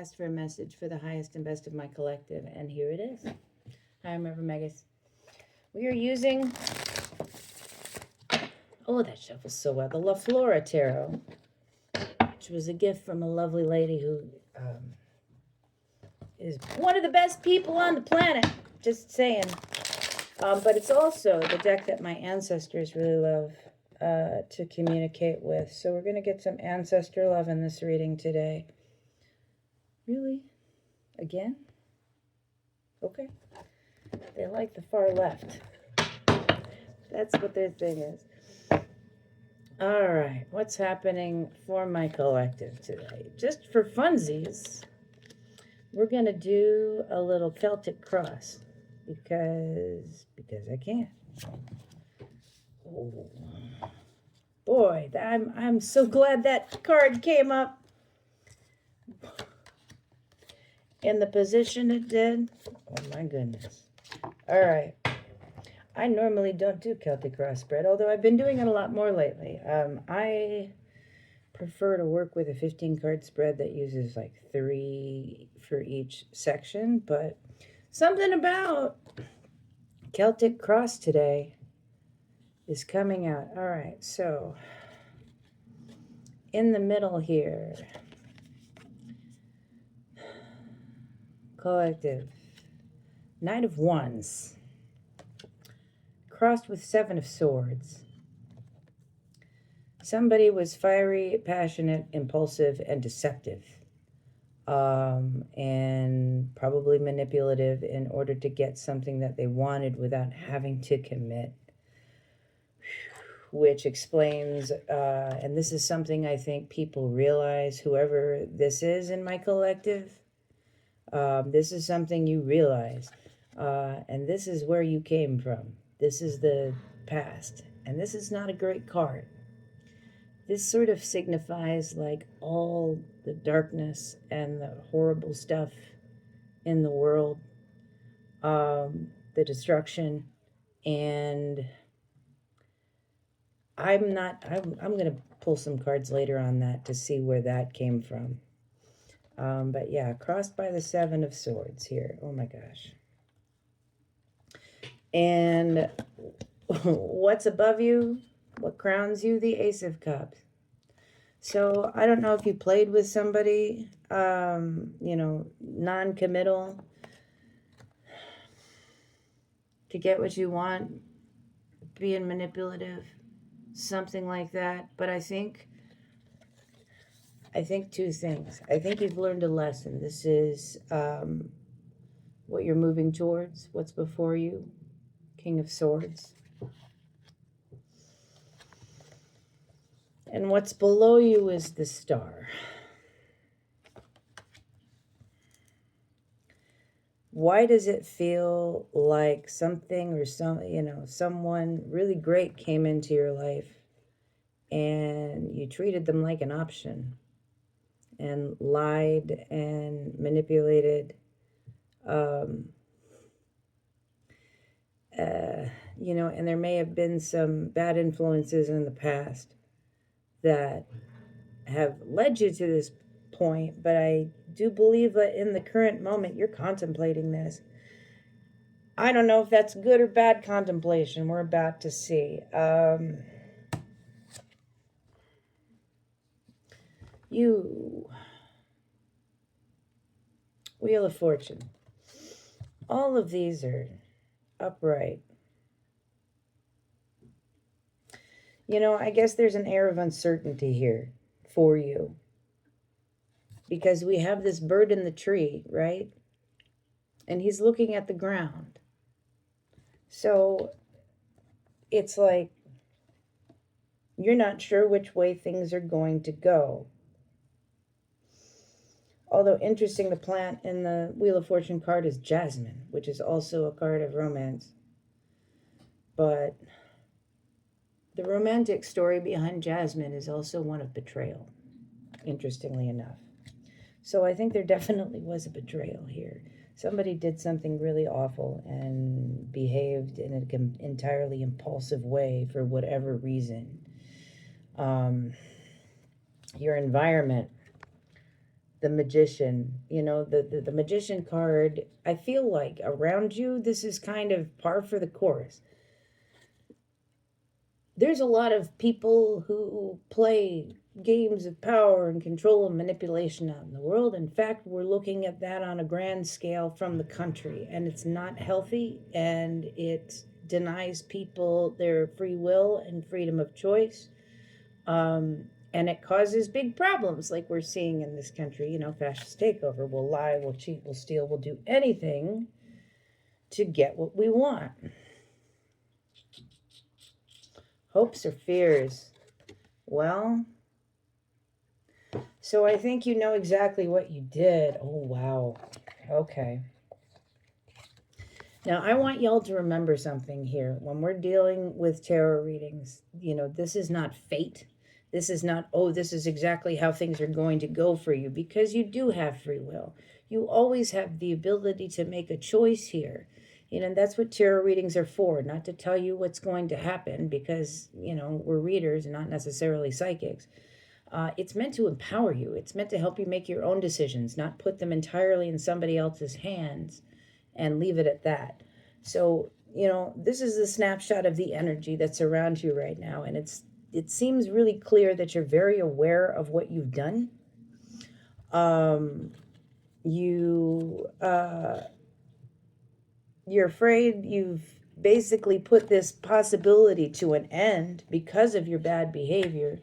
asked for a message for the highest and best of my collective, and here it is. Hi, I'm Reverend Meggus. We are using, oh, that shuffles so well, the La Flora Tarot, which was a gift from a lovely lady who is one of the best people on the planet, just saying. But it's also the deck that my ancestors really love to communicate with. So we're going to get some ancestor love in this reading today. Really? Again? Okay. They like the far left. That's what their thing is. All right. What's happening for my collective today? Just for funsies, we're going to do a little Celtic cross because I can. Oh. Boy, I'm so glad that card came up in the position it did. Oh my goodness. All right. I normally don't do Celtic cross spread, although I've been doing it a lot more lately. I prefer to work with a 15 card spread that uses like 3 for each section, but something about Celtic cross today is coming out. All right, so in the middle here, collective, Knight of Wands, crossed with 7 of Swords. Somebody was fiery, passionate, impulsive, and deceptive, and probably manipulative in order to get something that they wanted without having to commit, which explains, and this is something I think people realize, whoever this is in my collective, this is something you realize, and this is where you came from. This is the past, and this is not a great card. This sort of signifies like all the darkness and the horrible stuff in the world, the destruction, and I'm going to pull some cards later on that to see where that came from. But yeah, crossed by the 7 of Swords here. Oh my gosh. And what's above you? What crowns you? The Ace of Cups. So I don't know if you played with somebody, non-committal to get what you want, being manipulative, something like that. But I think 2 things. I think you've learned a lesson. This is what you're moving towards, what's before you, King of Swords. And what's below you is the Star. Why does it feel like something or someone really great came into your life and you treated them like an option and lied and manipulated, and there may have been some bad influences in the past that have led you to this point, but I do believe that in the current moment you're contemplating this. I don't know if that's good or bad contemplation. We're about to see. Wheel of Fortune. All of these are upright. I guess there's an air of uncertainty here for you, because we have this bird in the tree, right? And he's looking at the ground. So it's like you're not sure which way things are going to go. Although interesting, the plant in the Wheel of Fortune card is jasmine, which is also a card of romance. But the romantic story behind jasmine is also one of betrayal, interestingly enough. So I think there definitely was a betrayal here. Somebody did something really awful and behaved in an entirely impulsive way for whatever reason. Your environment the magician, the magician card. I feel like around you, this is kind of par for the course. There's a lot of people who play games of power and control and manipulation out in the world. In fact, we're looking at that on a grand scale from the country, and it's not healthy, and it denies people their free will and freedom of choice. And it causes big problems like we're seeing in this country. Fascist takeover. We'll lie, we'll cheat, we'll steal, we'll do anything to get what we want. Hopes or fears? Well, so I think you know exactly what you did. Oh, wow. Okay. Now, I want y'all to remember something here. When we're dealing with tarot readings, this is not fate. This is not, oh, this is exactly how things are going to go for you, because you do have free will. You always have the ability to make a choice here. And that's what tarot readings are for, not to tell you what's going to happen, because, we're readers and not necessarily psychics. It's meant to empower you. It's meant to help you make your own decisions, not put them entirely in somebody else's hands and leave it at that. So, this is a snapshot of the energy that's around you right now. And it seems really clear that you're very aware of what you've done. You're afraid you've basically put this possibility to an end because of your bad behavior,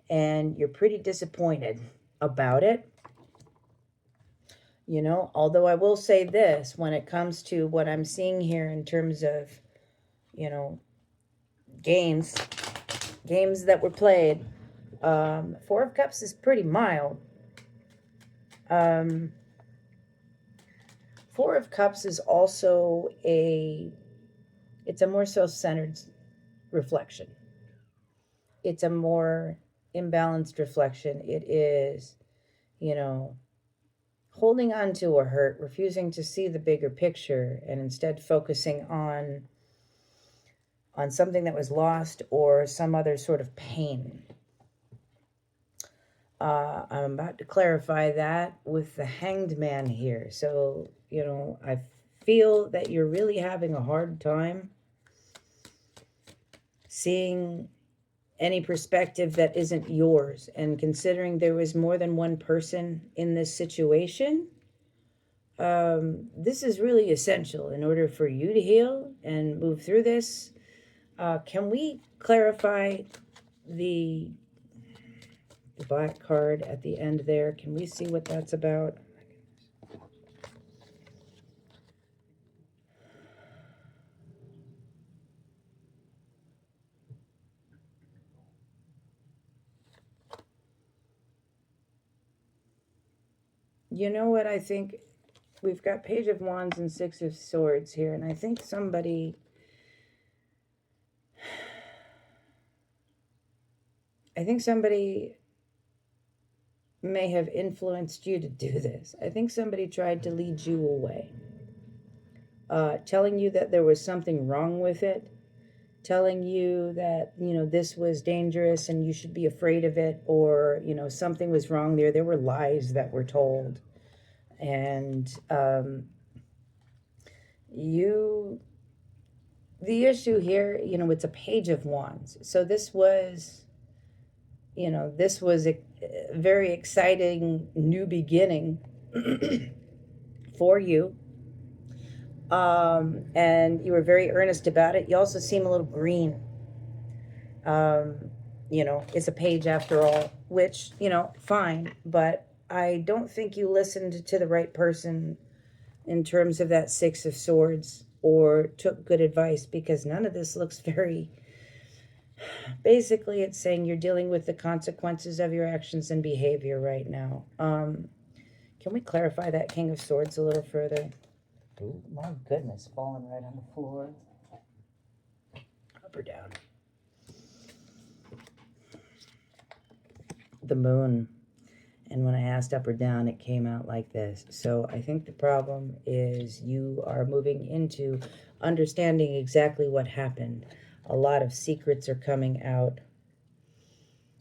and you're pretty disappointed about it. Although I will say this, when it comes to what I'm seeing here in terms of, games that were played, Four of Cups is pretty mild. Four of Cups is also it's a more self-centered reflection. It's a more imbalanced reflection. It is, holding on to a hurt, refusing to see the bigger picture, and instead focusing on something that was lost or some other sort of pain. I'm about to clarify that with the Hanged Man here. So, I feel that you're really having a hard time seeing any perspective that isn't yours. And considering there was more than one person in this situation, this is really essential in order for you to heal and move through this. Can we clarify the black card at the end there? Can we see what that's about? You know what I think? We've got Page of Wands and Six of Swords here, and I think somebody may have influenced you to do this. I think somebody tried to lead you away, telling you that there was something wrong with it, telling you that, this was dangerous and you should be afraid of it, or, something was wrong there. There were lies that were told. And the issue here, it's a Page of Wands. So this was a very exciting new beginning for you. And you were very earnest about it. You also seem a little green. It's a page after all, which, fine. But I don't think you listened to the right person in terms of that Six of Swords, or took good advice, because none of this looks very... Basically, it's saying you're dealing with the consequences of your actions and behavior right now. Can we clarify that King of Swords a little further? Ooh, my goodness, falling right on the floor. Up or down? The Moon. And when I asked up or down, it came out like this. So I think the problem is you are moving into understanding exactly what happened. A lot of secrets are coming out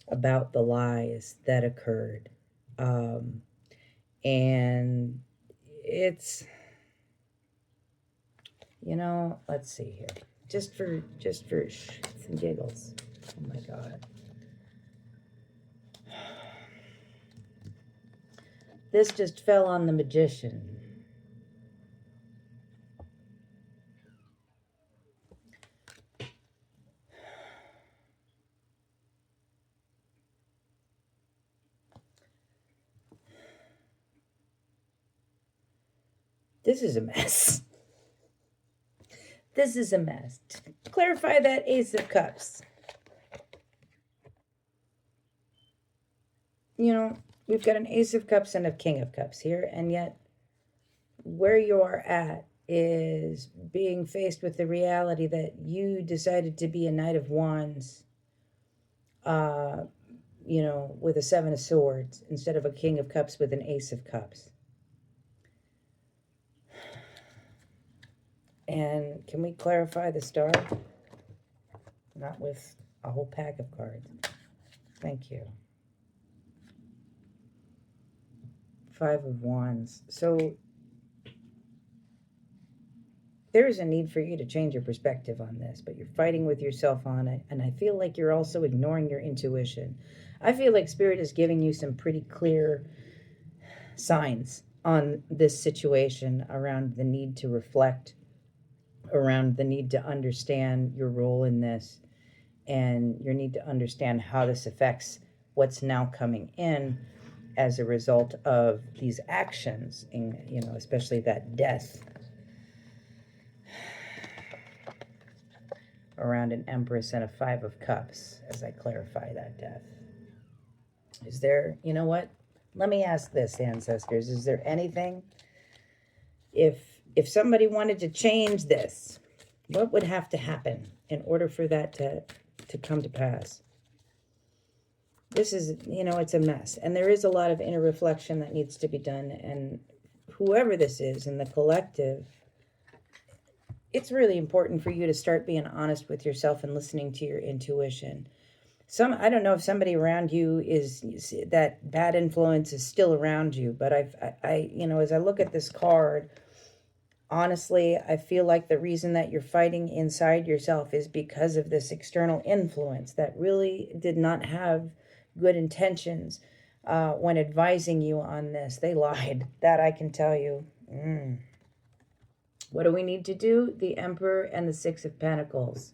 about the lies that occurred. And it's, let's see here. Just for shits and giggles. Oh my God. This just fell on the Magician. This is a mess. This is a mess. To clarify that Ace of Cups. We've got an Ace of Cups and a King of Cups here, and yet where you are at is being faced with the reality that you decided to be a Knight of Wands, with a Seven of Swords instead of a King of Cups with an Ace of Cups. And can we clarify the star? Not with a whole pack of cards. Thank you. Five of Wands. So there is a need for you to change your perspective on this, but you're fighting with yourself on it. And I feel like you're also ignoring your intuition. I feel like Spirit is giving you some pretty clear signs on this situation around the need to reflect, around the need to understand your role in this, and your need to understand how this affects what's now coming in as a result of these actions, especially that death around an Empress and a Five of Cups, as I clarify that death. Is there, let me ask this, ancestors, is there anything, if somebody wanted to change this, what would have to happen in order for that to come to pass? This is, it's a mess. And there is a lot of inner reflection that needs to be done. And whoever this is in the collective, it's really important for you to start being honest with yourself and listening to your intuition. I don't know if somebody around you is that bad influence is still around you, but as I look at this card, honestly, I feel like the reason that you're fighting inside yourself is because of this external influence that really did not have good intentions when advising you on this. They lied. That I can tell you. What do we need to do? The Emperor and the Six of Pentacles.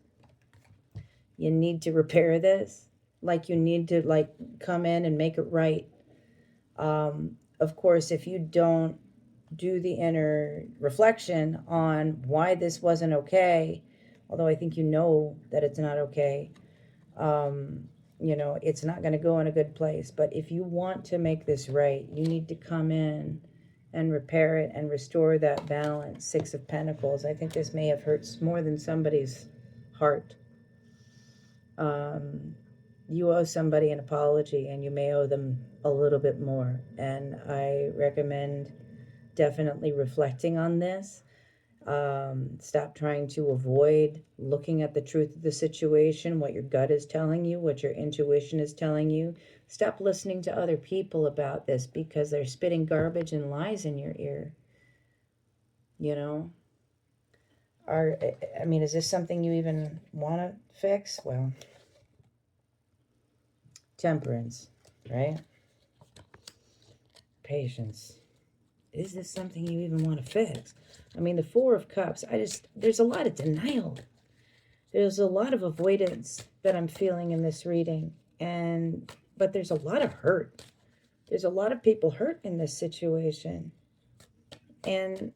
You need to repair this. Like you need to come in and make it right. Of course, if you don't do the inner reflection on why this wasn't okay, although I think that it's not okay, it's not going to go in a good place. But if you want to make this right, you need to come in and repair it and restore that balance. Six of Pentacles. I think this may have hurt more than somebody's heart. You owe somebody an apology, and you may owe them a little bit more. And I recommend definitely reflecting on this. Stop trying to avoid looking at the truth of the situation, what your gut is telling you, what your intuition is telling you. Stop listening to other people about this because they're spitting garbage and lies in your ear. Is this something you even want to fix? Well, Temperance, right? Patience. Is this something you even want to fix? The Four of Cups, there's a lot of denial. There's a lot of avoidance that I'm feeling in this reading. But there's a lot of hurt. There's a lot of people hurt in this situation. And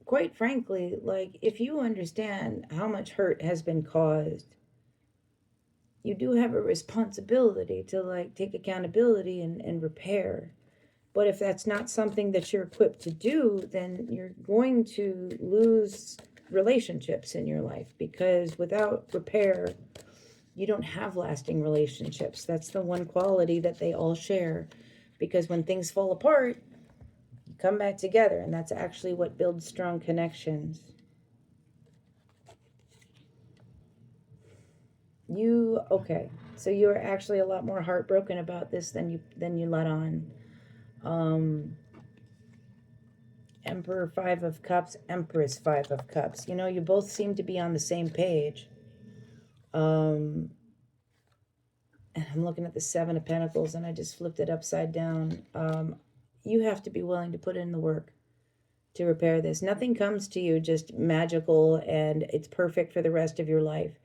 quite frankly, if you understand how much hurt has been caused, you do have a responsibility to take accountability and repair. But if that's not something that you're equipped to do, then you're going to lose relationships in your life, because without repair, you don't have lasting relationships. That's the one quality that they all share, because when things fall apart, you come back together, and that's actually what builds strong connections. So you're actually a lot more heartbroken about this than you let on. Emperor, Five of Cups, Empress, Five of Cups. You know, you both seem to be on the same page. And I'm looking at the Seven of Pentacles, and I just flipped it upside down. You have to be willing to put in the work to repair this. Nothing comes to you just magical and it's perfect for the rest of your life.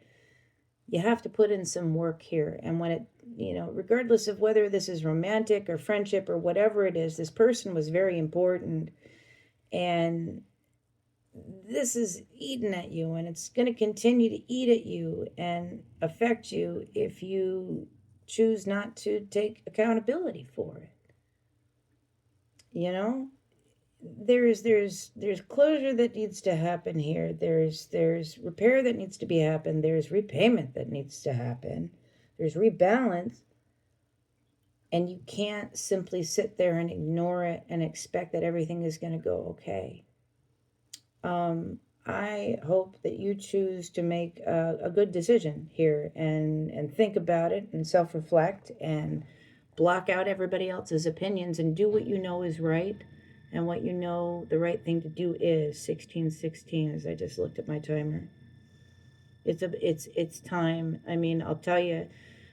You have to put in some work here. And when it, you know, regardless of whether this is romantic or friendship or whatever it is, this person was very important. And this is eating at you, and it's going to continue to eat at you and affect you if you choose not to take accountability for it. You know, there's closure that needs to happen here. There's repair that needs to be happen. There's repayment that needs to happen. There's rebalance. And you can't simply sit there and ignore it and expect that everything is going to go okay. I hope that you choose to make a good decision here and think about it and self-reflect and block out everybody else's opinions and do what you know is right and what you know the right thing to do is. 1616, as I just looked at my timer. It's time. I mean, I'll tell you,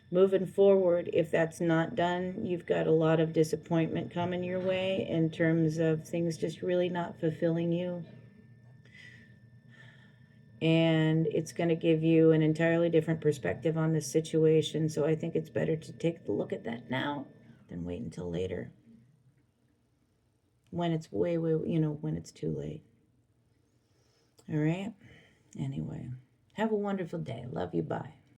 moving forward, if that's not done, you've got a lot of disappointment coming your way in terms of things just really not fulfilling you. And it's going to give you an entirely different perspective on this situation. So I think it's better to take a look at that now than wait until later, when it's way, when it's too late. All right. Anyway, have a wonderful day. Love you. Bye.